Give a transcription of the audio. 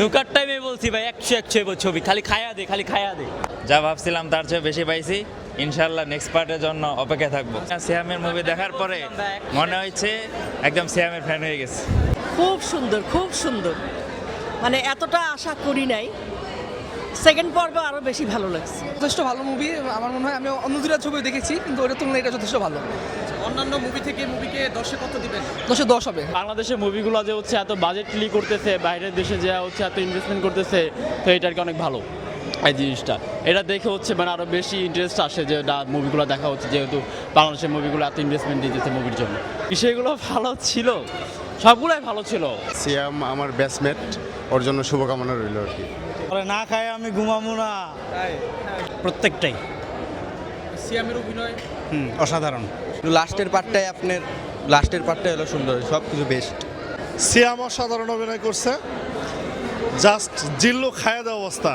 ঢোকার টাইমে বলছি ভাই 100 ছবি, খালি খায়া দে, খালি খায়া দে। যা ভাবছিলাম তার চেয়ে বেশি পাইছি। ইনশাল্লাহ নেক্সট পার্টের জন্য অপেক্ষা থাকবো। সিয়ামের মুভি দেখার পরে মনে হচ্ছে একদম সিয়ামের ফ্যান হয়ে গেছে। খুব সুন্দর, খুব সুন্দর, মানে এতটা আশা করি নাই। সেকেন্ড পর্ব আরো বেশি ভালো লাগছে। যথেষ্ট ভালো মুভি আমার মনে হয়। আমি অন্য দুটা ছবি দেখেছি কিন্তু ওটার তুলনায় এটা যথেষ্ট ভালো। অন্যান্য মুভি থেকে মুভিকে 10-এ কত দিবেন? 10-এ 10 হবে। বাংলাদেশের মুভিগুলো যে হচ্ছে এত বাজেটলি করতেছে, বাইরের দেশে যে হচ্ছে এত ইনভেস্টমেন্ট করতেছে, তো এটা আর কি অনেক ভালো এই জিনিসটা। এটা দেখে হচ্ছে মানে আরও বেশি ইন্টারেস্ট আসে যে মুভিগুলো দেখা হচ্ছে, যেহেতু বাংলাদেশের মুভিগুলো এত ইনভেস্টমেন্ট দিতেছে মুভির জন্য। বিষয়গুলো ভালো ছিল, সবগুলোই ভালো ছিল। সিয়াম আমার ব্যাচমেট, ওর জন্য শুভকামনা রইল আর কি। না খায় আমি ঘুমাবো না, প্রত্যেকটাই সিয়ামের অভিনয় অসাধারণ। লাস্টের পার্টটাই হলো সুন্দর, সব কিছু বেস্ট। সিয়াম অসাধারণ অভিনয় করছে, জাস্ট জিল্লু খায়া দেওয়া অবস্থা।